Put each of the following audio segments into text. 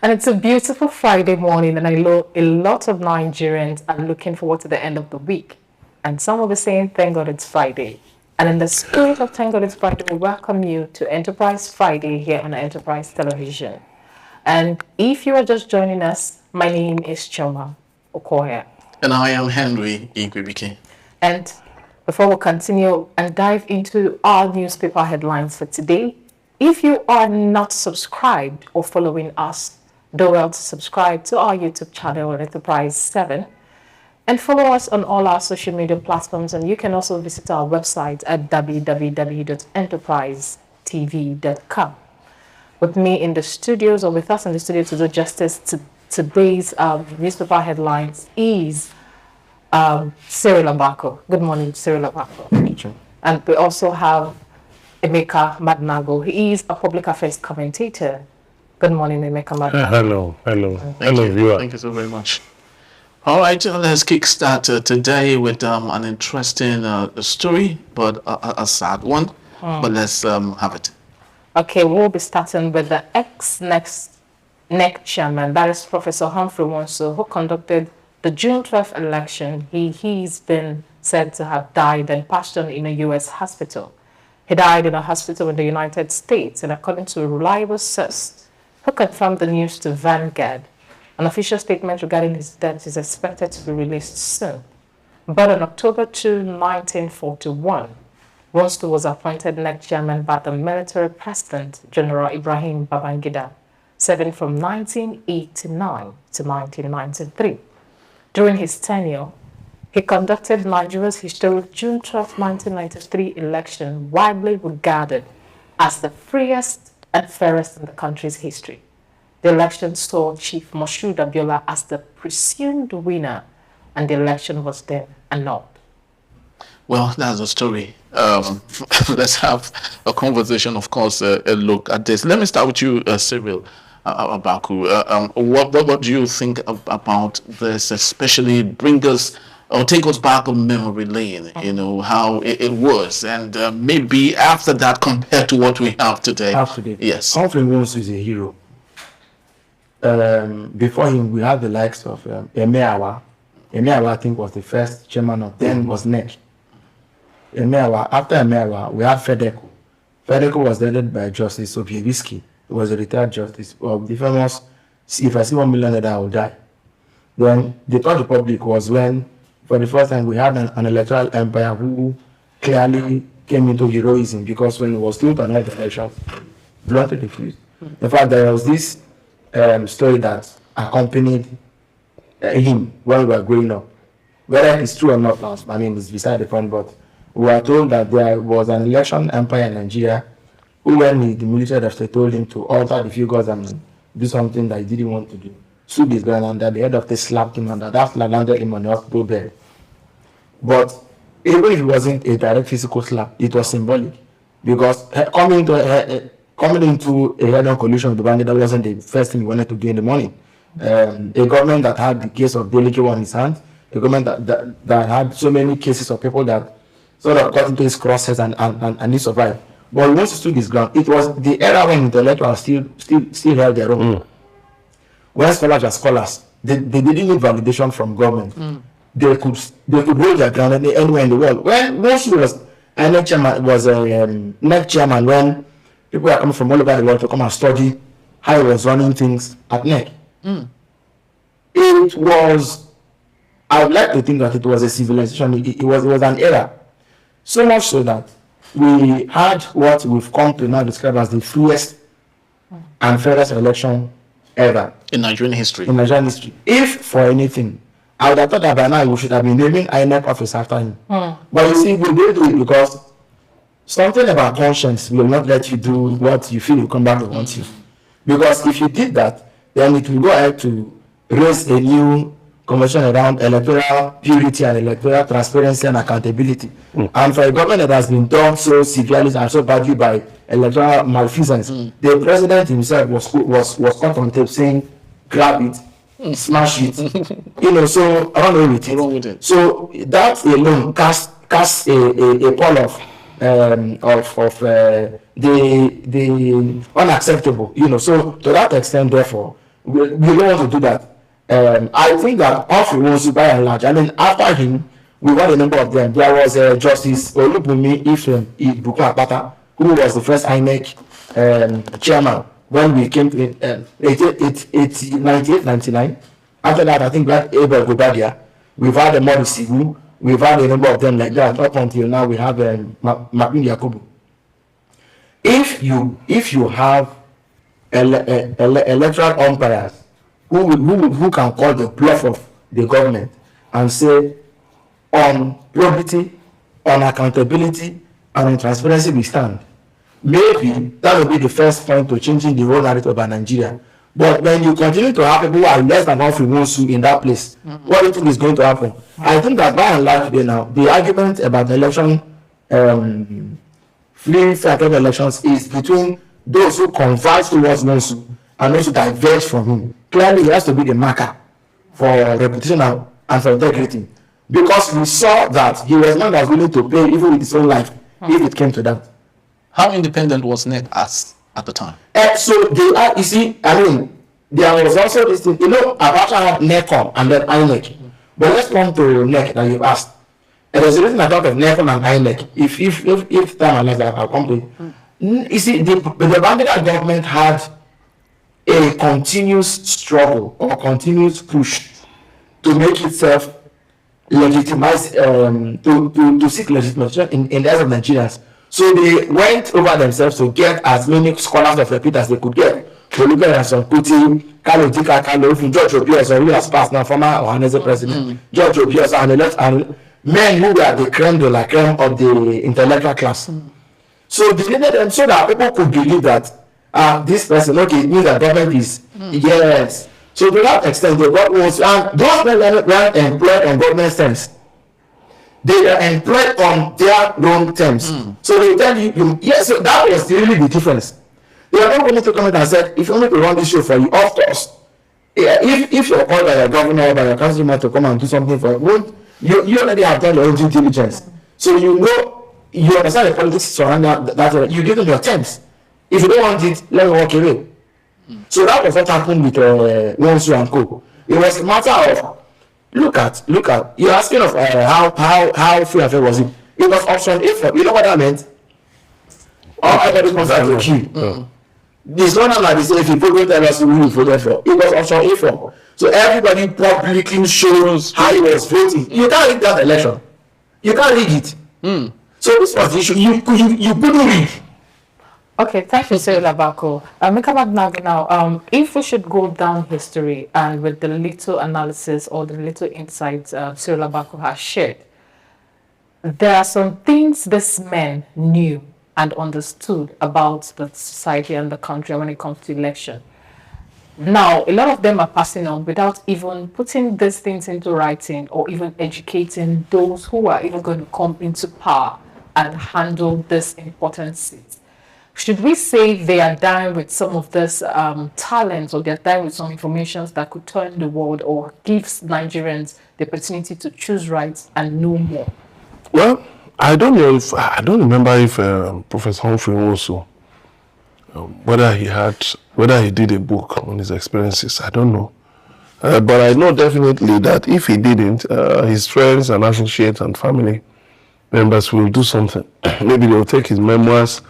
And it's a beautiful Friday morning, and I know a lot of Nigerians are looking forward to the end of the week. And some will be saying, thank God it's Friday. And in the spirit of thank God it's Friday, we welcome you to Enterprise Friday here on Enterprise Television. And if you are just joining us, my name is Choma Okoye. And I am Henry Igwebike. And before we continue and dive into our newspaper headlines for today, if you are not subscribed or following us, do well to subscribe to our YouTube channel on Enterprise 7 and follow us on all our social media platforms. And you can also visit our website at www.enterprisetv.com. With me in the studios, or with us in the studio to do justice to today's newspaper headlines is Cyril Abako. Good morning, Cyril Abako. Thank you. And we also have Emeka Madnago. He is a public affairs commentator. Good morning, Emeka Madnago. Hello, viewer. Thank you so very much. All right, let's kickstart today with an interesting story, but a sad one. But let's have it. Okay, we'll be starting with the Ex-Inec chairman, that is Professor Humphrey Nwosu, who conducted the June 12th election. He's been said to have died and passed on in a U.S. hospital. He died in a hospital in the United States, and according to a reliable source who confirmed the news to Vanguard, an official statement regarding his death is expected to be released soon. But on October 2, 1941, Nwosu was appointed NEC chairman by the military president, General Ibrahim Babangida, serving from 1989 to 1993. During his tenure, he conducted Nigeria's historic June 12, 1993 election, widely regarded as the freest and fairest in the country's history. The election saw Chief Moshood Abiola as the presumed winner, and the election was then annulled. Well, that's the story. Let's have a conversation, of course, a look at this. Let me start with you, Cyril Abaku. What do you think about this, especially bring us or take us back on memory lane, you know, how it was, and maybe after that compared to what we have today. Yes. Humphrey Nwosu is a hero. Before him, we had the likes of Emeawa. Emeawa, I think, was the first chairman of then was NEC. Emeawa, after Emeawa, we had Fedeco. Fedeco was led by Justice Obiewiski. He was a retired justice of the famous, if I see 1 million, I will die. Then the Third Republic was when, for the first time, we had an electoral empire who clearly came into heroism, because when it was still to the elections, bluntly refused. In fact, there was this story that accompanied him when we were growing up. Whether it's true or not, I mean, it's beside the point, but we were told that there was an election empire in Nigeria who, when the military after told him to alter the figures and do something that he didn't want to do, sued his ground, and that the head of the slapped him, and that landed him on the hospital bed. But even if it wasn't a direct physical slap, it was symbolic, because coming into a head-on collision with the bandit, that wasn't the first thing he wanted to do in the morning. A government that had the case of Deleke on his hands, a government that had so many cases of people that sort of got into his crosshairs and he survived. But once he stood his ground, it was the era when intellectuals still held their own. When scholars were scholars, they didn't need validation from government. They could hold their ground anywhere in the world. When she was a NEC chairman, when people are coming from all over the world to come and study how he was running things at NEC. It was, I would like to think that it was a civilization. It was an era. So much so that we had what we've come to now describe as the freest and fairest election ever. In Nigerian history. If for anything, I would have thought that by now we should have been naming INEC office after him. But you see, we didn't do it because something about conscience will not let you do what you feel will come back to haunt you. Because if you did that, then it will go ahead to raise a new conversation around electoral purity and electoral transparency and accountability. And for a government that has been done so severely and so badly by electoral malfeasance, the president himself was caught on tape saying, grab it, smash it. So I don't know with it. So that alone casts a pall of the unacceptable. So to that extent, therefore, we don't want to do that. I think that Humphrey Nwosu, by and large, I mean, after him, we got a number of them. There was Justice Olubunmi Ephraim Ibuku-Akpata, who was the first INEC chairman when we came to 1999. After that, I think Black Abel Gobadia, we've had a Morris Sigu, we've had a number of them like that. Up until now, we have Makin Yakubu. If you have electoral umpires who can call the bluff of the government and say, on probity, on accountability, and on transparency we stand, maybe that will be the first point to changing the whole narrative about Nigeria. But when you continue to have people who are less than Humphrey Nwosu in that place, what do you think is going to happen? I think that by and large today now, the argument about the election, free, fair elections is between those who converge towards Nwosu and those who diverge from him. Clearly, he has to be the marker for reputation and for integrity. Because we saw that he was not as willing to pay even with his own life if it came to that. How independent was NEC at the time? So they are, you see, I mean, there was also this thing, Abacha had NECOM and then INEC. But let's come to NEC that you've asked. And there's a reason I talk of NECOM and INEC. If time allows that, I'll come to it. You see, the Bangladesh government had a continuous struggle or continuous push to make itself legitimize, to seek legitimation in the eyes of Nigerians. So they went over themselves to get as many scholars of repeat as they could get. To look at some Putin, Carlo Dika, Carlo, George Obios, who has passed now, former Ohanese president, George Obios, and men who were the creme de la creme of the intellectual class. So they needed them so that people could believe that this person, okay, it means that government is, yes. So to that extent, they got was, and those men were employed on government terms. They are employed on their own terms. So they tell you, yes, so that was really the difference. They are not going to come in and say, if you want me to run this show for you, of course, if you're called by your governor or by your councilman to come and do something for you, you already have done your own due diligence. So you understand the politics surrounding that, you give them your terms. If you don't want it, let me walk away. So that was what happened with Nwosu and Co. It was a matter of look at. You're asking of how free affair was it? It was option A for. You know what that meant? Everybody comes out to kill. This one like this, if you vote tell us who you voted for, it was option A for. So everybody publicly shows how he was voting. You can't read that election. You can't read it. So this was the issue. You couldn't read. Okay, thank you, Cyril Abako. Now, if we should go down history and with the little analysis or the little insights Cyril Abako has shared, there are some things this man knew and understood about the society and the country when it comes to election. Now, a lot of them are passing on without even putting these things into writing or even educating those who are even going to come into power and handle this important seat. Should we say they are dying with some of this talents, or they're dying with some information that could turn the world or gives Nigerians the opportunity to choose right and know more? Well, I don't remember if Professor Humphrey Nwosu, whether he did a book on his experiences. I don't know. But I know definitely that if he didn't, his friends and associates and family members will do something. Maybe they'll take his memoirs.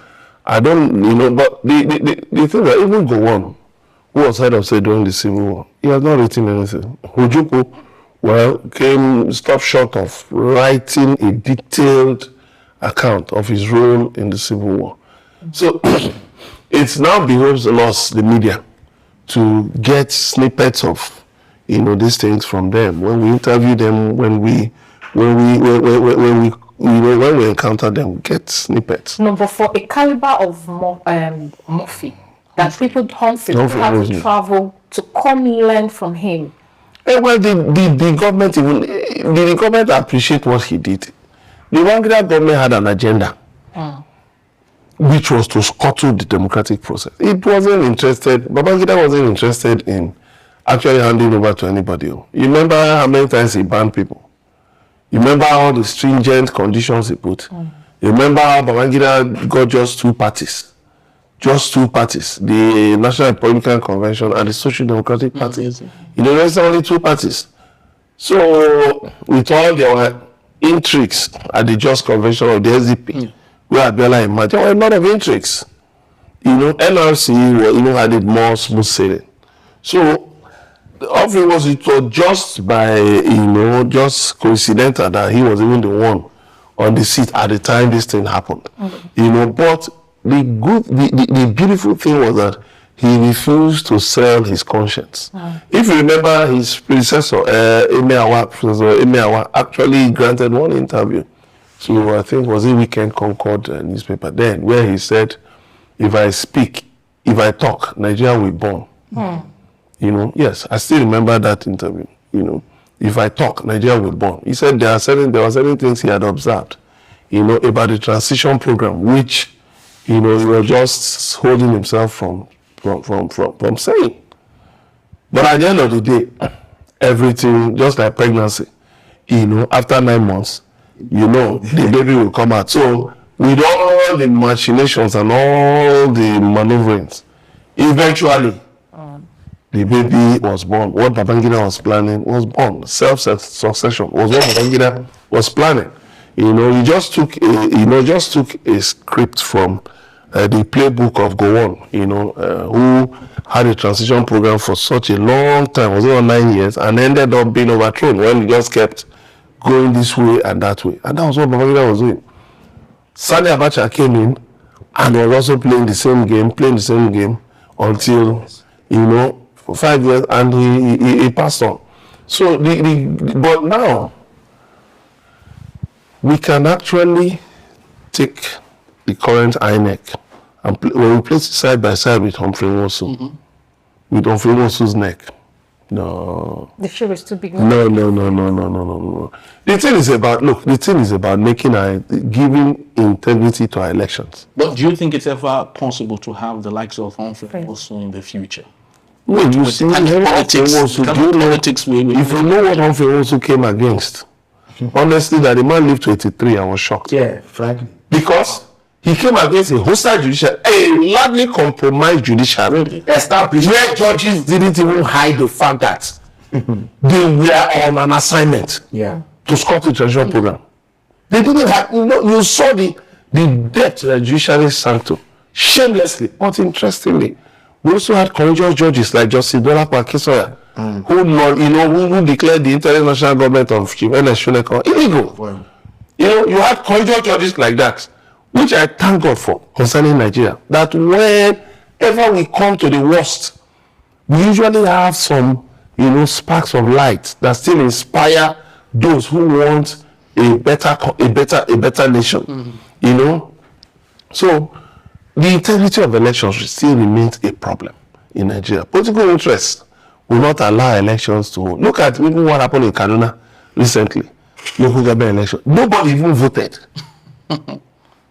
I don't, but the thing that even Gowon, who was head of state during the Civil War, he has not written anything. Ojukwu, stopped short of writing a detailed account of his role in the Civil War. So it now behoves us, the media, to get snippets of, these things from them. When we interview them, when we encounter them, get snippets. No, but for a caliber of Murphy, that people have to travel to come learn from him. Well, the government appreciate what he did. The Bangladesh government had an agenda, which was to scuttle the democratic process. It wasn't interested. Babangida wasn't interested in actually handing over to anybody. You remember how many times he banned people? You remember all the stringent conditions he put? You remember how Babangida got just 2 parties just two parties, the National Republican Convention and the Social Democratic Party. Yes. There's only two parties. So with all there were intrigues at the Just Convention of the SDP, where Abiola emerged, there were a lot of intrigues. NRC had it more smooth sailing. So Humphrey it was just by just coincidental that he was even the one on the seat at the time this thing happened. But the beautiful thing was that he refused to sell his conscience. If you remember, his predecessor, Professor Emeawa, actually granted one interview to, I think, was it Weekend Concord newspaper then, where he said, if I talk, Nigeria will burn. Yes, I still remember that interview. If I talk, Nigeria will burn. He said there were certain things he had observed, about the transition program, which, he was just holding himself from saying. But at the end of the day, everything, just like pregnancy, after 9 months, the baby will come out. So with all the machinations and all the maneuverings, eventually, the baby was born. What Babangida was planning was born. Self-succession was what Babangida was planning. He just took a script from the playbook of Gowon, who had a transition program for such a long time, was over 9 years, and ended up being overthrown when he just kept going this way and that way. And that was what Babangida was doing. Sani Abacha came in and was also playing the same game until, for 5 years, and he passed on. So, but now, we can actually take the current INEC and when we place it side by side with Humphrey Nwosu, with Humphrey Nwosu's neck. No. The show is too big. No. The thing is about giving integrity to our elections. But do you think it's ever possible to have the likes of Humphrey also in the future? Well, you see, politics, if you know what Humphrey also came against, honestly, that the man lived to 83, I was shocked. Yeah, frankly. Because he came against a hostile judiciary, a largely compromised judiciary, established where judges didn't even hide the fact that they were on an assignment to score the transition program. They didn't have, you saw the depth the judiciary sank to, shamelessly, but interestingly. We also had courageous judges like Justice Dolapo Akisoya, who declared the international government of Chief Ernest Shonekan illegal. Wow. You had courageous judges like that, which I thank God for concerning Nigeria. That whenever we come to the worst, we usually have some, sparks of light that still inspire those who want a better nation. So. The integrity of elections still remains a problem in Nigeria. Political interests will not allow elections to hold. Look at even what happened in Kaduna recently. Local government election. Nobody even voted. They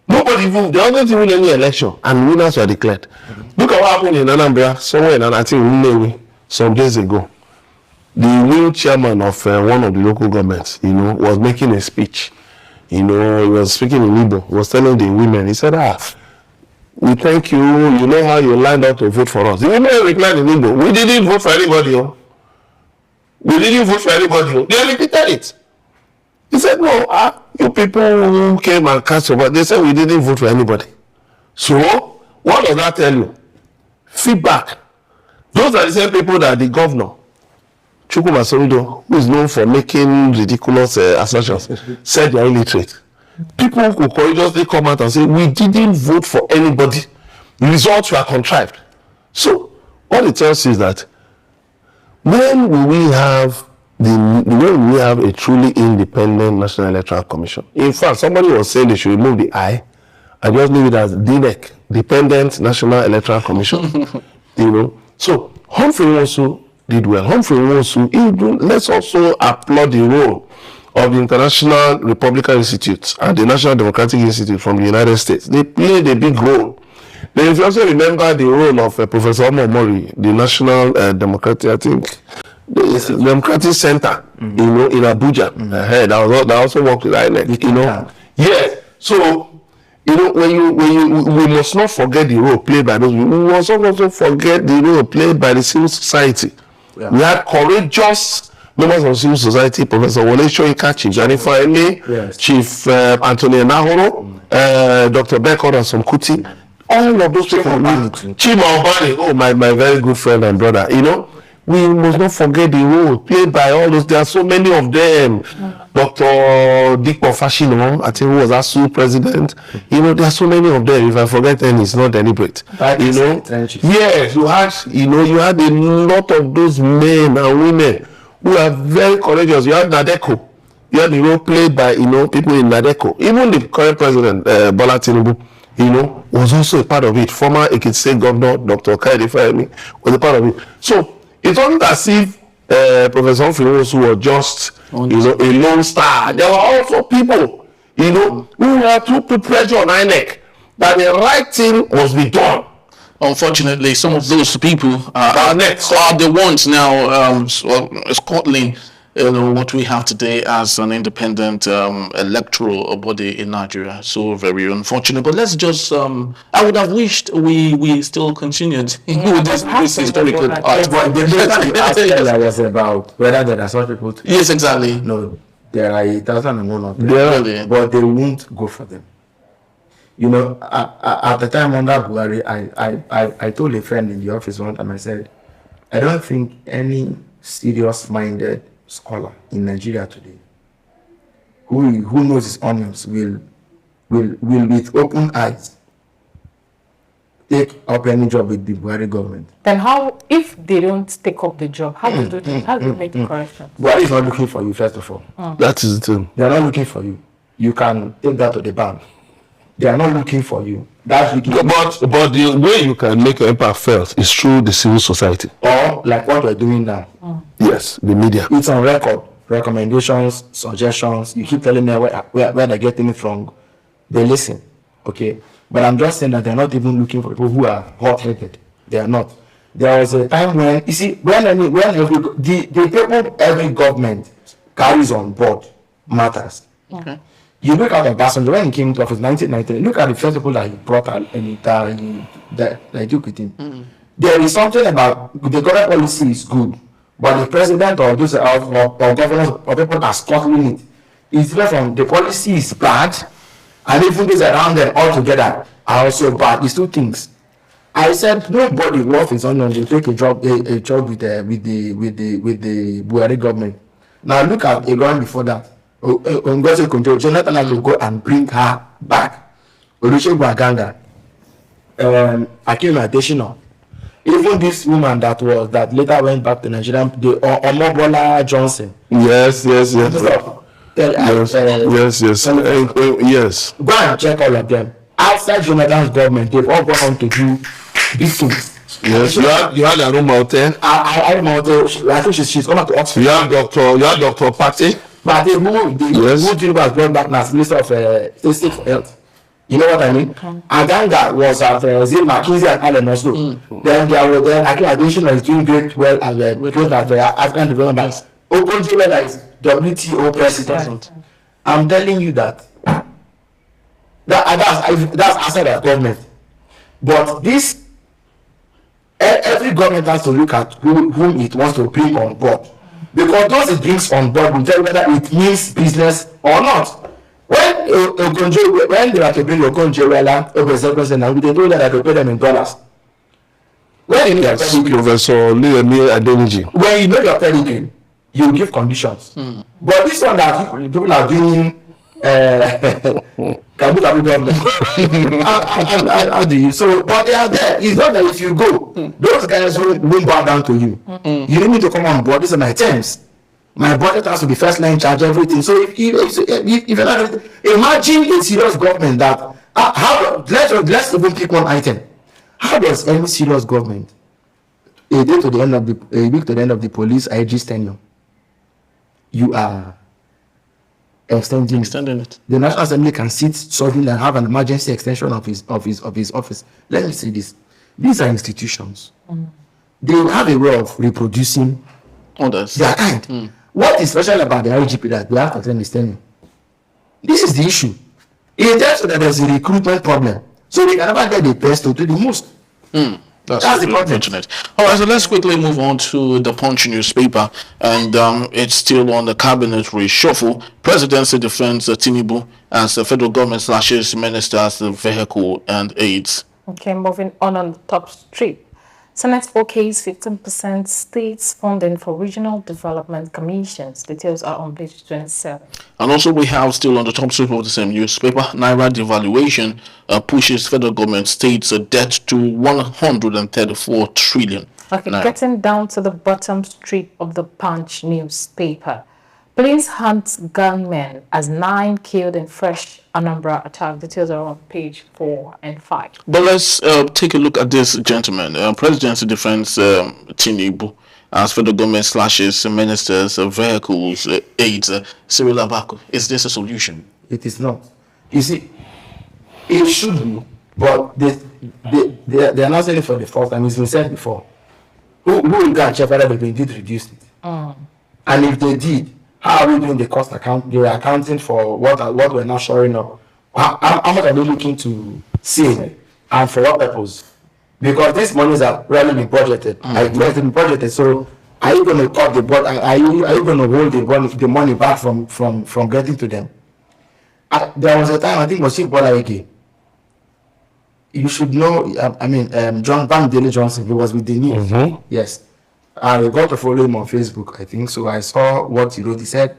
haven't even any election, and winners were declared. Look at what happened in Anambra, somewhere in Nnewi, some days ago. The new chairman of one of the local governments, was making a speech. He was speaking in Igbo. He was telling the women, he said, we thank you. You know how you lined up to vote for us. The women replied in Igbo, we didn't vote for anybody. We didn't vote for anybody. They repeated it. He said, no, you people who came and cast your vote, they said we didn't vote for anybody. So, what does that tell you? Feedback. Those are the same people that the governor, Chukwuma Soludo, who is known for making ridiculous assertions, said they are illiterate. People who courageously come out and say, we didn't vote for anybody. The results were contrived. So, what it tells you is that when will we have a truly independent National Electoral Commission? In fact, somebody was saying they should remove the I and just leave it as DNEC, Dependent National Electoral Commission. So Humphrey Nwosu did well. Humphrey Nwosu, let's also applaud the role of the International Republican Institute and the National Democratic Institute from the United States. They played a big role. Then if you also remember the role of Professor Mori, the National Democratic Center, in Abuja, that also worked with INEC, Yes. So, You know, we must not forget the role played by those people. We must also forget the role played by the civil society. Yeah. We had courageous members of civil society, Professor Wole Soyinka, Chief Jennifer Eme, yes. Chief Anthony Nahoro, Dr. Beckett and some Kuti. All of those people, Chima Obani, oh, my very good friend and brother, you know. We must not forget the role played by all those. There are so many of them. Dr. Dikpo Fashino, I think, who was ASU president. You know, there are so many of them. If I forget any, it's not deliberate. You know, yes, you had a lot of those men and women who are very courageous. You had Nadeko. You had the role played by, you know, people in Nadeko. Even the current president, Bola Tinubu, you know, was also a part of it. Former Ekiti State Governor, Dr. Kayode Fayemi, was a part of it. So, it wasn't as if Professor Humphrey Nwosu was just, you know, a lone star. There were also people, you know, who had to put pressure on INEC that the right thing must be done. Unfortunately, some of those people are the ones now scuttling what we have today as an independent electoral body in Nigeria. So very unfortunate. But let's just, I would have wished we still continued with this historical part. But the debate was about whether there are such people. Yes, exactly. No, there are 1,001 of them. Really? But they won't go for them. You know, at the time under Buhari, I told a friend in the office one time, I said, I don't think any serious-minded scholar in Nigeria today who knows his onions will with open eyes take up any job with the Buhari government. Then how, if they don't take up the job, how do they make the correction? Buhari is not looking for you, first of all. That is the thing. They are not looking for you. You can take that to the bank. They are not looking for you. That's looking but the way you can make your impact felt is through the civil society. Or like what we're doing now. Yes, the media. It's on record. Recommendations, suggestions. You keep telling them where they're getting it from. They listen. Okay. But I'm just saying that they're not even looking for people who are hot-headed. They are not. There was a time when, you see, when the people every government carries on board matters. Okay. You look at Obasanjo when he came to office in 1990. Look at the first people that he brought and that took with him. There is something about the current policy is good, but the president or those or governors or people that are scuttling it is different from the policy is bad, and even those around them all together are also bad. It's two things. I said nobody worth his onion to take a job with the Buhari government. Now look at a government before that. Jonathan has to go and bring her back. Olusegun Aganga, Akim Adesina, even this woman that later went back to Nigeria, Omobola Johnson. Yes. Yes. Go and check all of them. Outside Jonathan's government, they've all gone on to do these things. Yes, you had Aruma Ote. I think she's gone to Oxford. You have Dr. Patti. But they moved. Tinubu has gone back now as Minister of State for Health. You know what I mean? Aganga was at McKinsey and Allen also. Then there was Akim Adesina is doing great well as African Development Bank. Okonjo-Iweala is WTO president. I'm telling you that's outside the government. But this every government has to look at whom it wants to bring on board. Because those it brings on board will tell whether it means business or not. When they were to bring Okonjo-Iweala over president, they told them that to pay them in dollars. When you Professor Luyemi Adeniji. When you know your pedigree, you give conditions. But this one that people are doing how do you? So, but they are there. It's not that if you go, those guys won't bow down to you. You need me to come on board. These are my terms. My budget has to be first line charge, everything. So if you're not, imagine a serious government that let's even pick one item. How does any serious government a week to the end of the police IG's tenure, you are extending it. The National Assembly can sit suddenly and have an emergency extension of his office. Let me say this: these are institutions. They have a way of reproducing others. Their kind. What is special about the IGP that they have to extend his tenure? This is the issue. It's just that there's a recruitment problem. So they can never get the best to do the most. That's the really problem. unfortunate. All right, so let's quickly move on to the Punch newspaper, and it's still on the cabinet reshuffle. Presidency defends Tinubu as the federal government slashes ministers, the vehicle and aids. Okay, moving on the top strip. Senate okays 15% states funding for regional development commissions. Details are on page 27. And also we have still on the top strip of the same newspaper, Naira devaluation pushes federal government states debt to 134 trillion. Okay, Naira. getting down to the bottom strip of the Punch newspaper. Police hunt gunmen as 9 killed in fresh Anambra attack. Details are on page 4 and 5. But let's take a look at this gentleman. Presidency defends Tinubu as federal government slashes ministers, vehicles, aids. Cyril Abaku, is this a solution? It is not. You see, it should be, but they are not saying it for the first time. It's been said before. Who will go and check whether they did reduce it? And if they did, how are we doing the cost account? They are accounting for what we're not showing up. How much are they looking to see, and for what purpose? Because these monies are really been budgeted. It has been budgeted. So are you going to cut the budget? Are you going to hold the money back from getting to them? There was a time, I think it was Chief Bola Ige. You should know. John Bamidele Johnson. He was with the news. Yes. I got to follow him on Facebook, I think. So I saw what he wrote. He said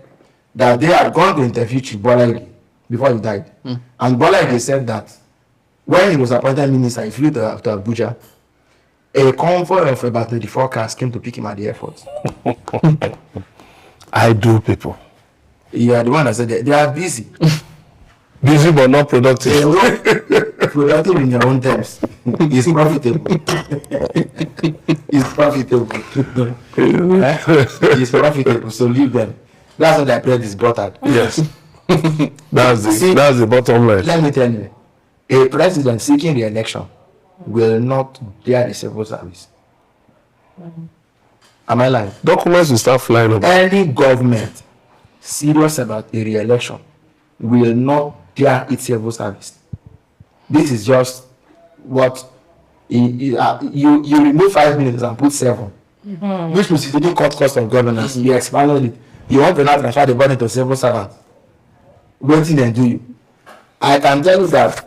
that they had gone to interview Chief Bola Ige before he died. And Bola Ige said that when he was appointed minister, he flew to Abuja. A convoy of about 34 cars came to pick him at the airport. I do, people. You are the one that said that they are busy. Busy but not productive. Productive in your own terms. It's profitable. It's profitable. It's profitable. So leave them. That's what that bread is brought out. Yes. That's the bottom line. Let me tell you, a president seeking re-election will not dare the civil service. Am I lying? Documents will start flying over. Any government serious about a re-election will not dare its civil service. This is just what you remove 5 minutes and put 7, which means you didn't cut cost of governance. You expanded it. You want to now transfer the burden to civil servants. Waiting and do you? I can tell you that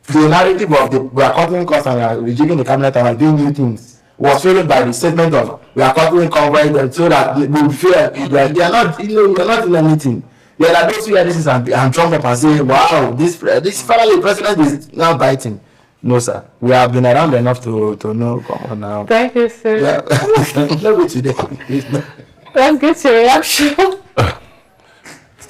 the narrative of we are cutting costs and we are rejigging the cabinet and we are doing new things was followed by the statement of we are cutting convoy so that we feel like they are not, you're not doing anything. There are those who hear this and jump up and say, wow, this finally president is now biting. No, sir. We have been around enough to know. Come on now. Thank you, sir. Yeah. No way today. Let's get your reaction.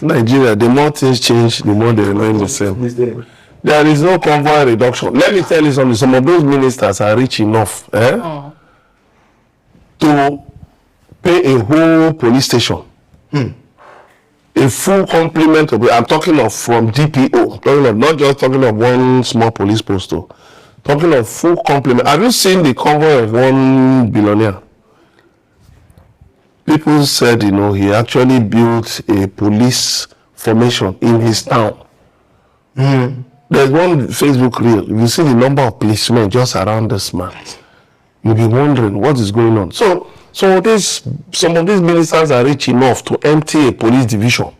Nigeria, the more things change, the more they remain the same. There is no convoy reduction. Let me tell you something. Some of those ministers are rich enough to pay a whole police station. A full complement of, I'm talking of from DPO, talking of, not just talking of one small police post, talking of full complement. Have you seen the convoy of one billionaire? People said, he actually built a police formation in his town. There's one Facebook reel. If you see the number of policemen just around this man, you'll be wondering what is going on. So some of these ministers are rich enough to empty a police division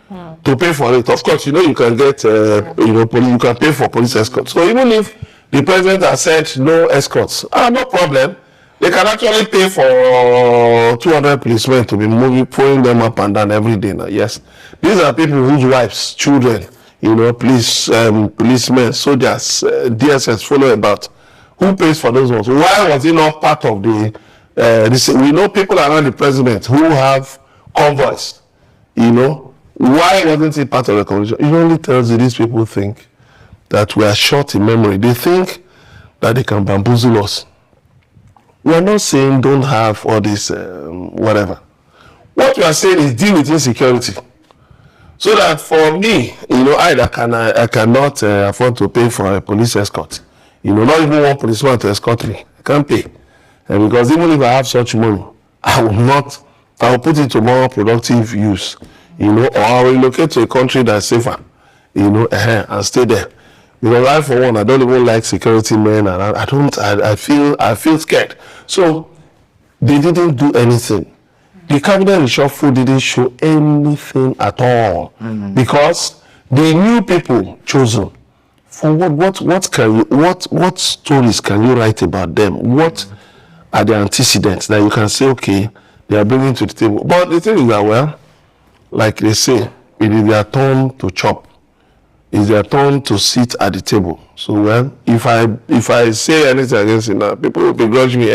to pay for it. Of course, you can get, you can pay for police escorts. So even if the president has said no escorts, no problem. They can actually pay for 200 policemen to be pulling them up and down every day now. Yes, these are people whose wives, children, policemen, soldiers, DSS follow about. Who pays for those ones? Why was it not part of the? We know people around the president who have convoys. Why wasn't it part of the conversation? It only tells you these people think that we are short in memory. They think that they can bamboozle us. We are not saying don't have all this whatever. What we are saying is deal with insecurity. So that for me, I cannot afford to pay for a police escort. Not even one policeman to escort me. I can't pay. Because even if I have such money, I will put it to more productive use. Or I will relocate to a country that's safer. and stay there. Because I, for one, I don't even like security men, and I feel scared. So they didn't do anything. The cabinet reshuffle didn't show anything at all, because the new people chosen. For what stories can you write about them? What are the antecedents that you can say, okay, they are bringing to the table? But the thing is that, well, like they say, it is their turn to chop. It's their turn to sit at the table. So, well, if I say anything against it now, people will begrudge me.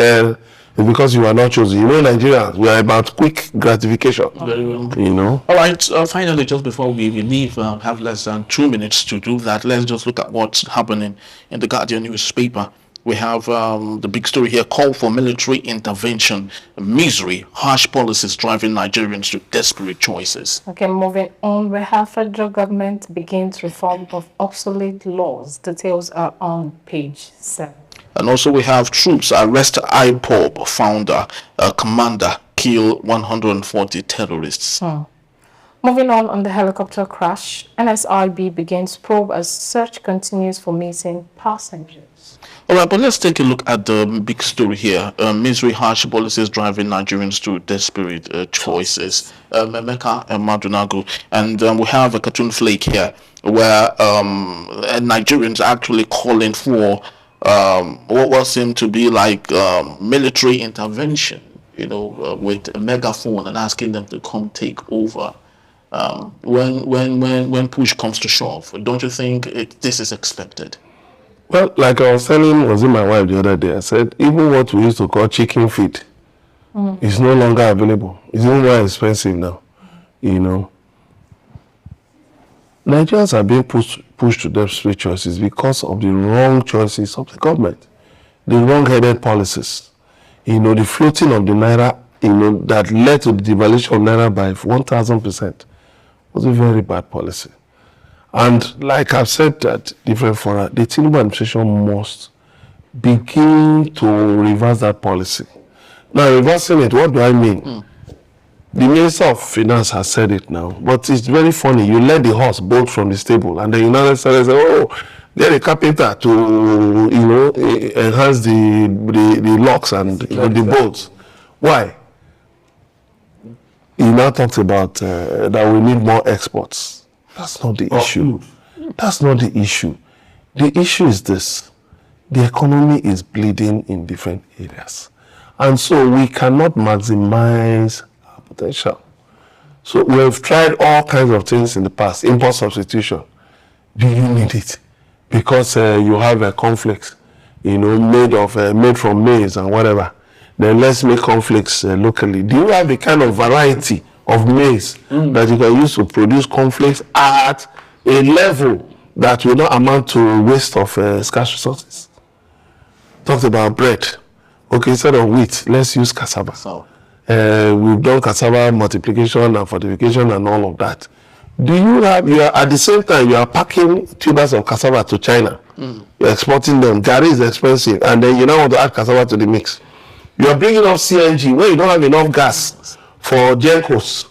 It's because you are not chosen. Nigerians, we are about quick gratification. Very well. All right. Finally, just before we leave, have less than 2 minutes to do that. Let's just look at what's happening in the Guardian newspaper. We have the big story here: call for military intervention. Misery, harsh policies driving Nigerians to desperate choices. Okay, moving on. We have federal government begins reform of obsolete laws. Details are on page 7. And also we have troops arrest IPOB founder, commander, kill 140 terrorists. Moving on the helicopter crash, NSIB begins probe as search continues for missing passengers. All right, but let's take a look at the big story here. Misery, harsh policies driving Nigerians to desperate choices. Emeka Madunagu. And we have a cartoon flake here where Nigerians are actually calling for what seemed to be like military intervention, with a megaphone and asking them to come take over. When push comes to shove, don't you think this is expected? Well, like I was telling my wife the other day, I said, even what we used to call chicken feed is no longer available. It's no more expensive now, Nigerians are being pushed to desperate choices because of the wrong choices of the government, the wrong-headed policies. The floating of the naira, that led to the devaluation of naira by 1,000% was a very bad policy. And like I've said at different fora, the Tinubu administration must begin to reverse that policy. Now, reversing it, what do I mean? The Minister of Finance has said it now, but it's very funny. You let the horse bolt from the stable, and then you now say, oh, get a carpenter to, enhance the locks and the bolts. Why? He now talks about that we need more exports. That's not the issue. That's not the issue. The issue is this. The economy is bleeding in different areas. And so we cannot maximize our potential. So we've tried all kinds of things in the past. Import substitution. Do you need it? Because you have a conflict, made from maize and whatever. Then let's make conflicts locally. Do you have the kind of variety of maize that you can use to produce conflicts at a level that will not amount to waste of scarce resources? Talked about bread. Okay, instead of wheat, let's use cassava. We've done cassava multiplication and fortification and all of that. At the same time, you are packing tubers of cassava to China. You're exporting them. Gari is expensive. And then you now want to add cassava to the mix. You are bringing up CNG where you don't have enough gas for Gencos.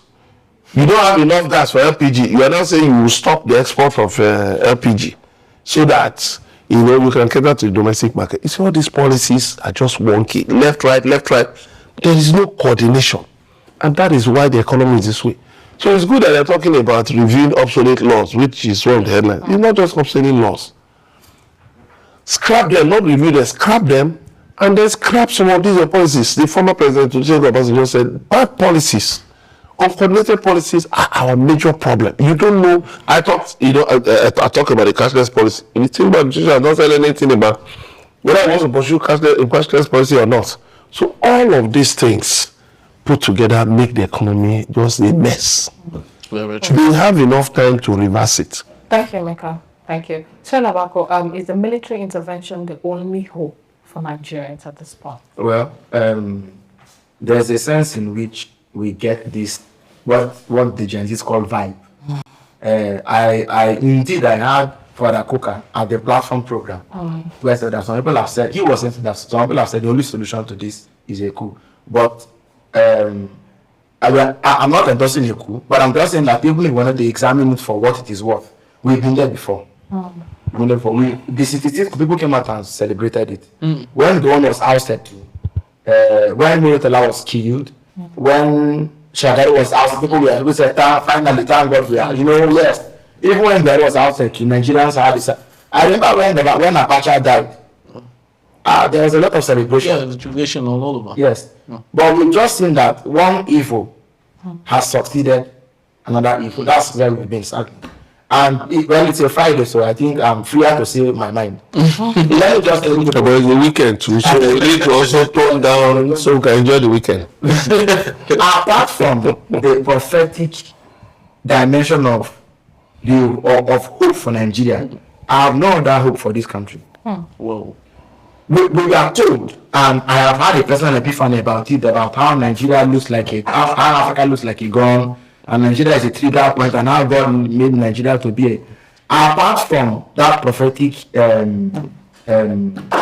You don't have enough gas for LPG. You are now saying you will stop the export of LPG so that we can cater to the domestic market. You see, all these policies are just wonky. Left, right. There is no coordination. And that is why the economy is this way. So it's good that they're talking about reviewing obsolete laws, which is one of the headlines. It's not just obsolete laws. Scrap them, not review them, scrap them, and then scrap some of these policies. The former president, Olusegun Obasanjo, said, bad policies, uncoordinated policies are our major problem. You don't know. I talk about the cashless policy. In the Tinubu administration, I don't say anything about whether I want to pursue cashless policy or not. So all of these things put together make the economy just a mess. Very true. We have enough time to reverse it. Thank you, Emeka. Thank you. So, Nabako, is the military intervention the only hope for Nigerians at this point? Well, there's a sense in which we get this, what the Gen Z's call vibe. I had Father Coker at the platform program, where said that some people have said, he was saying that some people have said the only solution to this is a coup. But I'm not endorsing a coup, but I'm just saying that people wanted to examine it for what it is worth. We've been there before. We've been there before. The 66 people came out and celebrated it. When the one was ousted, when Mirotela was killed, when Shagari was ousted, people said, finally, thank God we are. Yes. Even when Gary was ousted, Nigerians had this. I remember when Abacha died, there was a lot of celebration. Yeah, jubilation all over. Yes. But we've just seen that one evil has succeeded another evil. That's where we've been stuck. And it's a Friday, so I think I'm freer to say my mind. Let me just tell you. But it's the weekend too, so we need to also tone down so we can enjoy the weekend. Apart from the prophetic dimension of hope for Nigeria, I have no other hope for this country. Whoa. We are told, and I have had a personal epiphany about it, about how Nigeria looks like how Africa looks like a gun, and Nigeria is a trigger point, and how God made Nigeria to be apart from that prophetic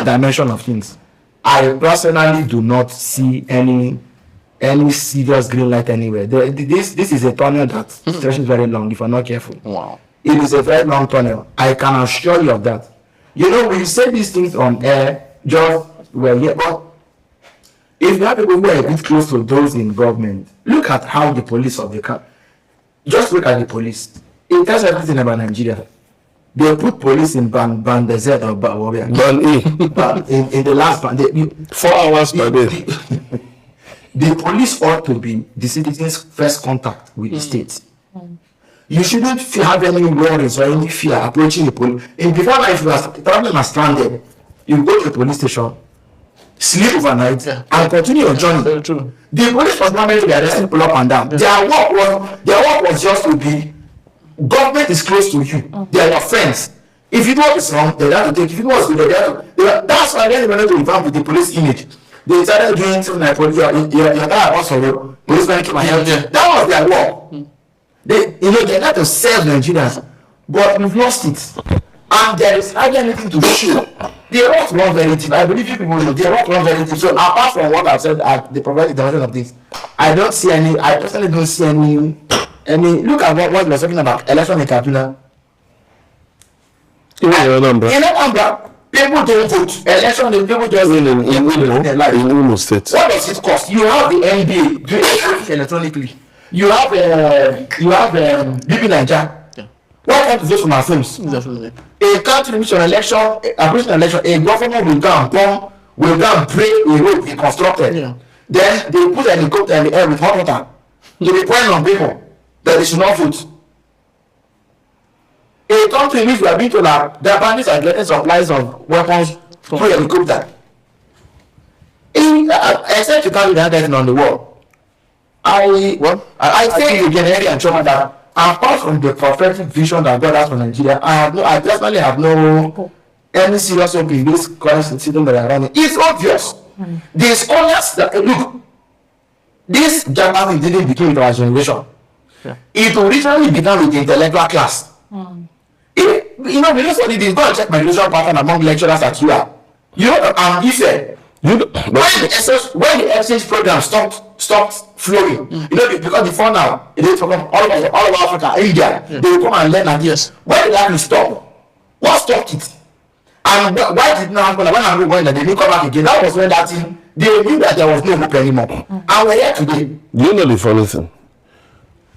dimension of things. I personally do not see any serious green light anywhere. This is a tunnel that stretches very long if you're not careful. Wow. It is a very long tunnel. I can assure you of that. We say these things on air, but if you have people who are a bit close to those in government, look at how the police of the country. Just look at the police. It tells everything about Nigeria. They put police in Ban Desert or Ban E. in the last Ban. 4 hours per day. The police ought to be the citizens' first contact with the state. You shouldn't have any worries or any fear approaching the police. And before if the problem has stranded, you go to the police station, sleep overnight, and continue your journey. Very true. The police was not meant to be arresting people up and down. Their work was just to be, government is close to you. They are your friends. If you do what is wrong, they have to take. If you do what's good, they have to. That's why they went to inform with the police image. They started doing something like police. Your guy also policemen came and helped them. That was their work. They had to serve Nigerians, but we've lost it. And there is hardly anything to show. They are not wrong very deep. I believe you people know they are not wrong very deep. So apart from what I've said at the prophetic dimension of this, I personally don't see any look at what we're talking about, election in Kaduna. In Anambra, people don't vote. Election, people just in Imo State. What does it cost? You have the NBA doing everything electronically. You have BB Nigeria. Why can't we vote from our phones? Definitely. A country which an election, a government will go and pray a road be constructed. Yeah. Then they put a helicopter in the air with hot water to be pouring on people that they should not vote. A country in which we are being told that their bandits are getting supplies of weapons through helicopter. Except you can't do that on the wall. I think again, Henry and Choma, that apart from the prophetic vision that God has for Nigeria, I personally have no any serious hope in this current system that are running. It's obvious. The scholars that look, this Germany didn't begin with our generation. Yeah. It originally began with the intellectual class. We don't study this. Go and check my usual pattern among lecturers at UA. When the exchange program stopped flowing, because before now, it is from all over Africa, India, they will come and learn and yes. Why did that stop? What stopped it? And why did it not happen? When I going that they didn't come back again, that was when that thing, they knew that there was no hope anymore. And we're here today. You know the funny thing?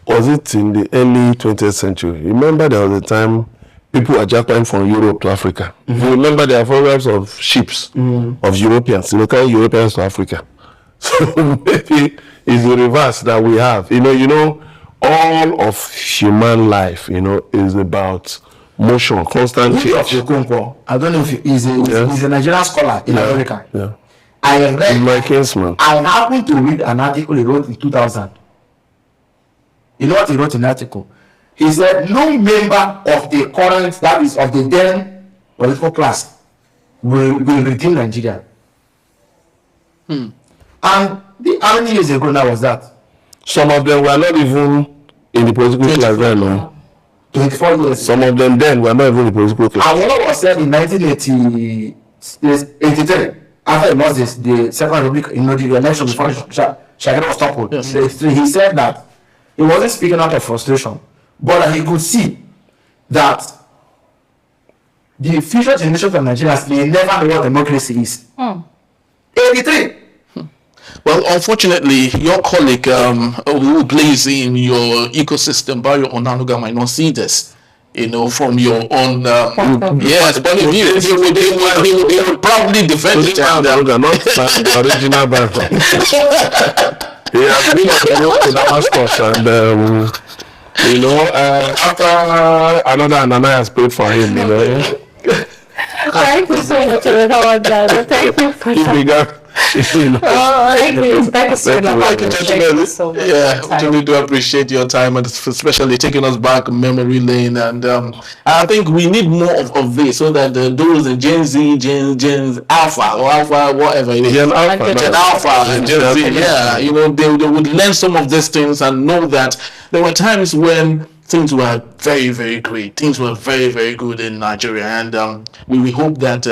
Was it in the early 20th century? Remember there was a time people were jackpotting from Europe to Africa. You remember there are programs of ships of Europeans, carrying Europeans to Africa. So maybe it's the reverse that we have. All of human life, is about motion, constant change. I don't know if he's a Nigerian scholar in America. Yeah. I read my kinsman. I happened to read an article he wrote in 2000. You know what he wrote in the article? He said no member of the current, that is of the then political class, will redeem Nigeria. And how many years ago now was that? Some of them were not even in the political class then. No? 24 years. Some of them then were not even in the political class. And what was said in 1983, after Moses, the Second Republic, the election before Shagari was toppled. Yes. He said that he wasn't speaking out of frustration, but he could see that the future generation of Nigerians may never know what democracy is. 83. Well, unfortunately, your colleague who plays in your ecosystem, Barrio Onanuga, might not see this. You know, from your own yes, but he would probably defend it. Not the original Bible. He has been on the road to Damascus, and you know, after another Ananias prayed for him, you know. Thank you so much, thank you for that. Thank you so much. Yeah, we really do appreciate your time and especially taking us back memory lane. And I think we need more of this so that those Gen Z, Gen Alpha or Alpha, whatever it is, Gen Alpha, Gen Z, yeah, you know, they would learn some of these things and know that there were times when things were very, very great. Things were very, very good in Nigeria, and we hope that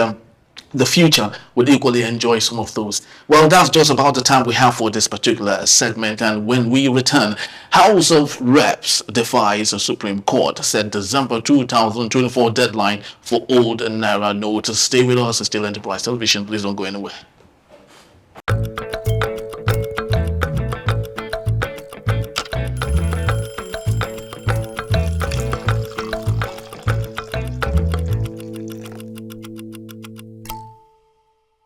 the future would equally enjoy some of those. Well, that's just about the time we have for this particular segment, and when we return, House of Reps defies the Supreme Court, set December 2024 deadline for old Naira notes. Stay with us, it's still Enterprise Television. Please don't go anywhere.